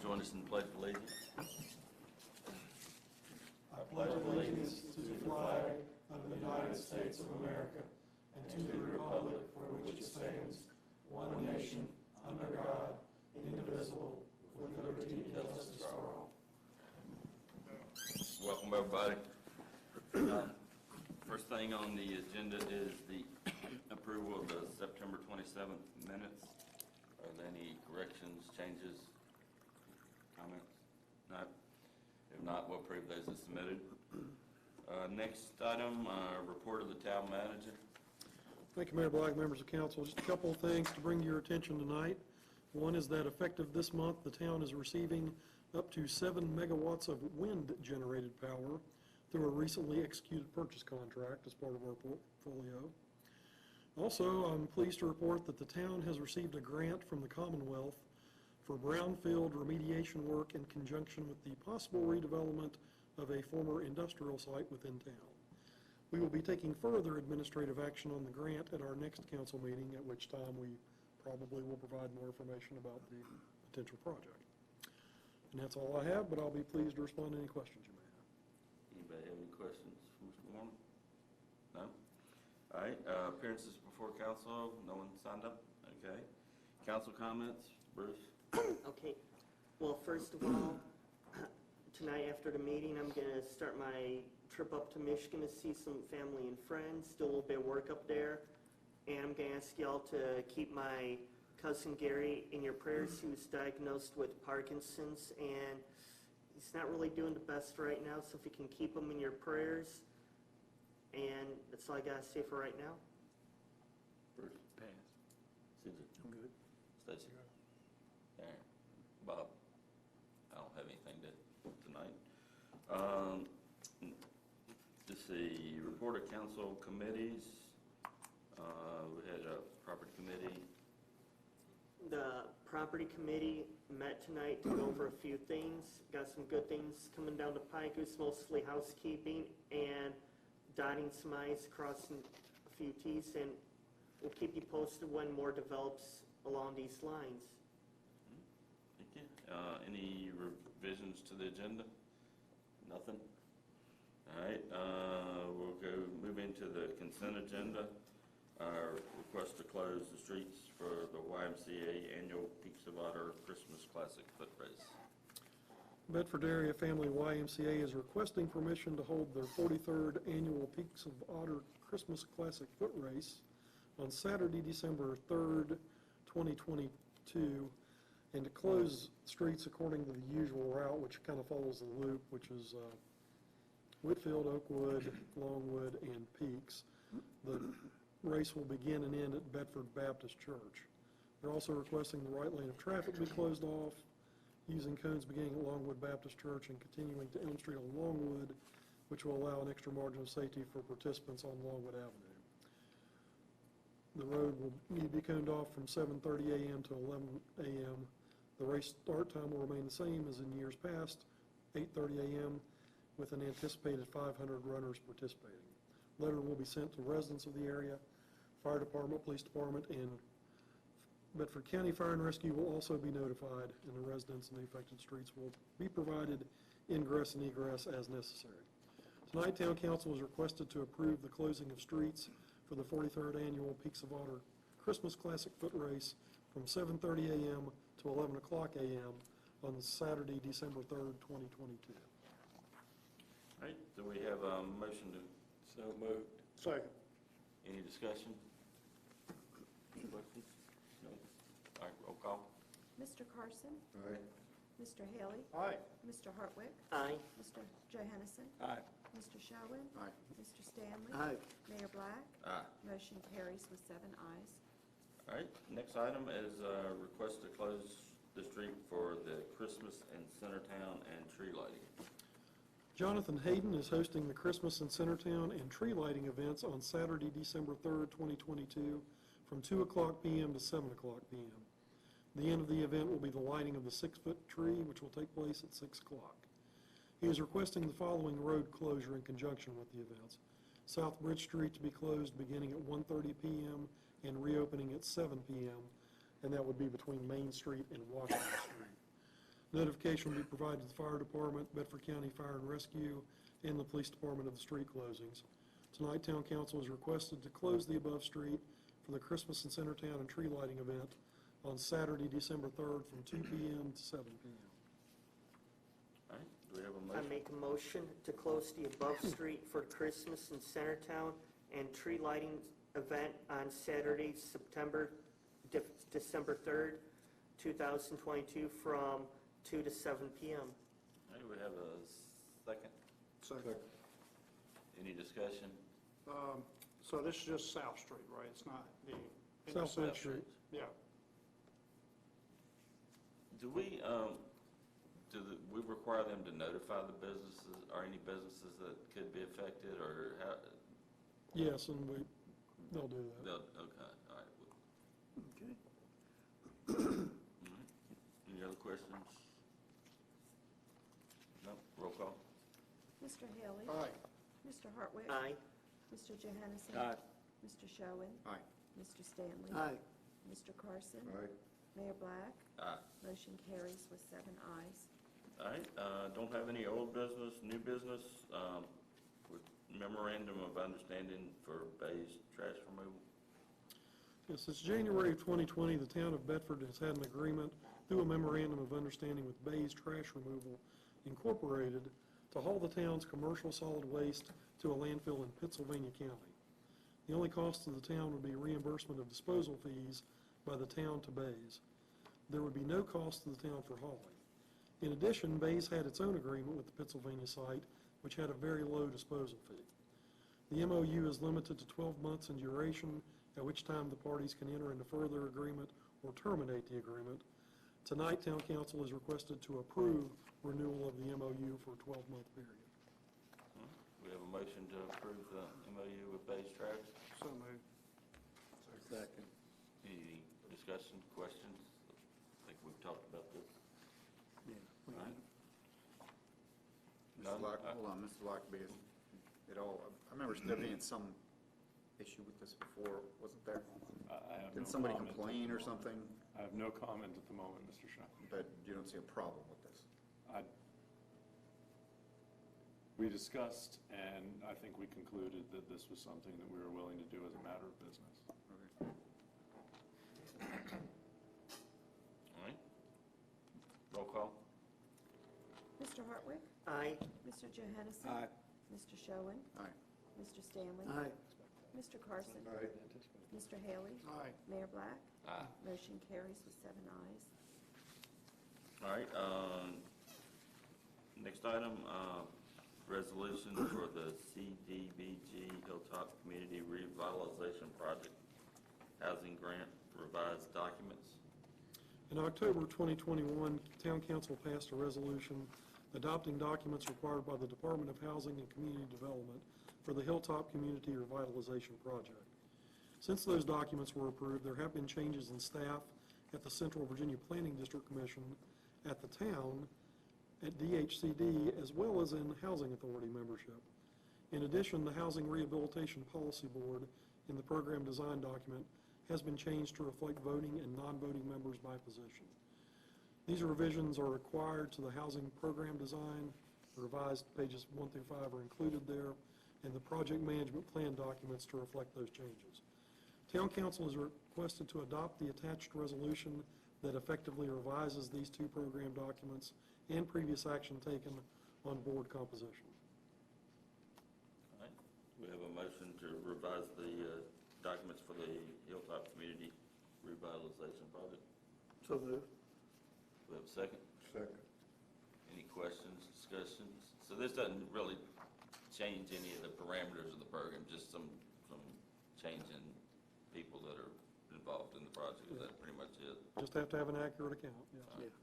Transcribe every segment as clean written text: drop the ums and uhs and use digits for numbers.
join us in the Pledge of Allegiance? I pledge allegiance to the flag of the United States of America and to the republic for which it stands, one nation, under God, indivisible, with liberty and justice for all. Welcome, everybody. First thing on the agenda is the approval of the September 27th minutes. Are there any corrections, changes, comments? No? If not, we'll approve those as submitted. Next item, report of the town manager. Thank you, Mayor Black, members of council. Just a couple of things to bring to your attention tonight. One is that effective this month, the town is receiving up to 7 megawatts of wind-generated power through a recently executed purchase contract as part of our portfolio. Also, I'm pleased to report that the town has received a grant from the Commonwealth for brownfield remediation work in conjunction with the possible redevelopment of a former industrial site within town. We will be taking further administrative action on the grant at our next council meeting, at which time we probably will provide more information about the potential project. And that's all I have, but I'll be pleased to respond to any questions you may have. Anybody have any questions for Mr. Warren? No? All right, appearances before council, no one signed up? Okay. Council comments, Bruce? Okay. Well, first of all, tonight after the meeting, I'm going to start my trip up to Michigan to see some family and friends, do a little bit of work up there. And I'm going to ask y'all to keep my cousin Gary in your prayers. He was diagnosed with Parkinson's, and he's not really doing the best right now, so if you can keep him in your prayers. And that's all I got to say for right now. Bruce? Pass. Susan? I'm good. Stacy? Aaron? Bob? I don't have anything tonight. Let's see, report of council committees. We had a property committee. The property committee met tonight to go over a few things. Got some good things coming down the pike. It was mostly housekeeping and dotting some I's, crossing a few T's, and we'll keep you posted when more develops along these lines. Thank you. Any revisions to the agenda? Nothing? All right, we'll move into the consent agenda. Request to close the streets for the YMCA annual Peaks of Otter Christmas Classic Foot Race. Bedford Area Family YMCA is requesting permission to hold their 43rd annual Peaks of Otter Christmas Classic Foot Race on Saturday, December 3rd, 2022, and to close streets according to the usual route, which kind of follows the loop, which is Whitfield, Oakwood, Longwood, and Peaks. The race will begin and end at Bedford Baptist Church. They're also requesting the right lane of traffic be closed off, using cones beginning at Longwood Baptist Church and continuing to Elm Street on Longwood, which will allow an extra margin of safety for participants on Longwood Avenue. The road will need to be coned off from 7:30 a.m. to 11 a.m. The race start time will remain the same as in years past, 8:30 a.m., with an anticipated 500 runners participating. Letter will be sent to residents of the area. Fire department, police department, and Bedford County Fire and Rescue will also be notified, and the residents in the affected streets will be provided ingress and egress as necessary. Tonight, Town Council is requested to approve the closing of streets for the 43rd annual Peaks of Otter Christmas Classic Foot Race from 7:30 a.m. to 11 o'clock a.m. on Saturday, December 3rd, 2022. All right, do we have a motion to? So moved. Second. Any discussion? Any questions? No? All right, roll call. Mr. Carson? Aye. Mr. Haley? Aye. Mr. Hartwick? Aye. Mr. Johannesen? Aye. Mr. Sherwin? Aye. Mr. Stanley? Aye. Mayor Black? Aye. Motion carries with 7 ayes. All right, next item is a request to close the street for the Christmas in Centertown and tree lighting. Jonathan Hayden is hosting the Christmas in Centertown and tree lighting events on Saturday, December 3rd, 2022, from 2 o'clock p.m. to 7 o'clock p.m. The end of the event will be the lighting of the 6-foot tree, which will take place at 6 o'clock. He is requesting the following road closure in conjunction with the events. South Bridge Street to be closed beginning at 1:30 p.m. and reopening at 7 p.m., and that would be between Main Street and Washington Street. Notification will be provided to the fire department, Bedford County Fire and Rescue, and the police department of the street closings. Tonight, town council is requested to close the above street for the Christmas in Centertown and tree lighting event on Saturday, December 3rd, from 2 p.m. to 7 p.m. All right, do we have a I motion? make a motion to close the above street for Christmas in Centertown and tree lighting event on Saturday, December 3rd, 2022, from 2 to 7 p.m. All right, we have a second. Second. Any discussion? So this is just South Street, right? It's not the. South Main Street. Yeah. Do we, we require them to notify the businesses, or any businesses that could be affected, or how? Yes, and they'll do that. Okay, all right. Okay. All right. Any other questions? No, roll call. Mr. Haley? Aye. Mr. Hartwick? Aye. Mr. Johansson? Aye. Mr. Sherwin? Aye. Mr. Stanley? Aye. Mr. Carson? Aye. Mayor Black? Aye. Motion carries with 7 ayes. All right, don't have any old business, new business, with memorandum of understanding for Bay's trash removal. Yes, since January of 2020, the town of Bedford has had an agreement through a memorandum of understanding with Bay's Trash Removal Incorporated to haul the town's commercial solid waste to a landfill in Pittsylvania County. The only cost to the town would be reimbursement of disposal fees by the town to Bay's. There would be no cost to the town for hauling. In addition, Bay's had its own agreement with the Pittsylvania site, which had a very low disposal fee. The MOU is limited to 12 months in duration, at which time the parties can enter into further agreement or terminate the agreement. Tonight, town council is requested to approve renewal of the MOU for a 12-month period. We have a motion to approve the MOU with Bay's Trash. So moved. Second. Any discussion, questions? I think we've talked about this. Yeah. All right. Mr. Hold on, Mr. Lockby, I remember there being some issue with this before, wasn't there? I have no Did somebody comment at complain the or moment. something? I have no comment at the moment, Mr. Shaw. But you don't see a problem with this? We discussed, and I think we concluded that this was something that we were willing to do as a matter of business. Okay. All right. Roll call. Mr. Hartwick? Aye. Mr. Johansson? Aye. Mr. Sherwin? Aye. Mr. Stanley? Aye. Mr. Carson? Aye. Mr. Haley? Aye. Mayor Black? Aye. Motion carries with 7 ayes. All right, next item, resolution for the CDBG Hilltop Community Revitalization Project Housing Grant revised documents. In October 2021, Town Council passed a resolution adopting documents required by the Department of Housing and Community Development for the Hilltop Community Revitalization Project. Since those documents were approved, there have been changes in staff at the Central Virginia Planning District Commission, at the town, at DHCD, as well as in Housing Authority membership. In addition, the Housing Rehabilitation Policy Board in the program design document has been changed to reflect voting and non-voting members by position. These revisions are required to the housing program design. The revised pages 1 through 5 are included there, and the project management plan documents to reflect those changes. Town Council is requested to adopt the attached resolution that effectively revises these 2 program documents and previous action taken on board composition. All right, we have a motion to revise the documents for the Hilltop Community Revitalization Project. So moved. We have a second? Second. Any questions, discussions? So this doesn't really change any of the parameters of the program, just some change in people that are involved in the project. Is that pretty much it? Just have to have an accurate account, yeah. All right. Yeah.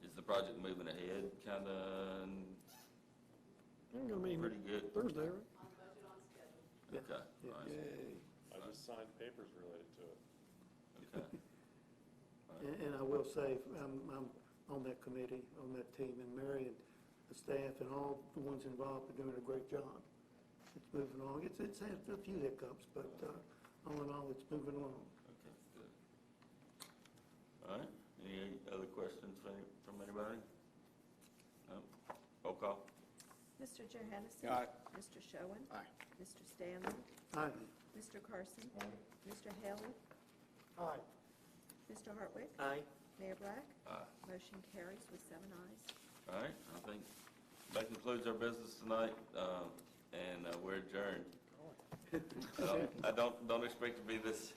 Is the project moving ahead, kind of I mean, pretty good? Thursday, right? Yeah. Okay, all right, Yay. I just signed papers related to it. okay. And I will say, I'm on that committee, on that team, and Mary and the staff and all the ones involved are doing a great job. It's moving along. It's had a few hiccups, but all in all, it's moving along. Okay, good. All right, any Any other questions from anybody? No? Roll call. Mr. Johansson? Aye. Mr. Showen? Aye. Mr. Stanley? Aye. Mr. Carson? Mr. Haley? Aye. Mr. Hartwick? Aye. Mayor Black? Aye. Motion carries with 7 ayes. All right, I think that concludes our business tonight, and we're adjourned. I don't expect to be this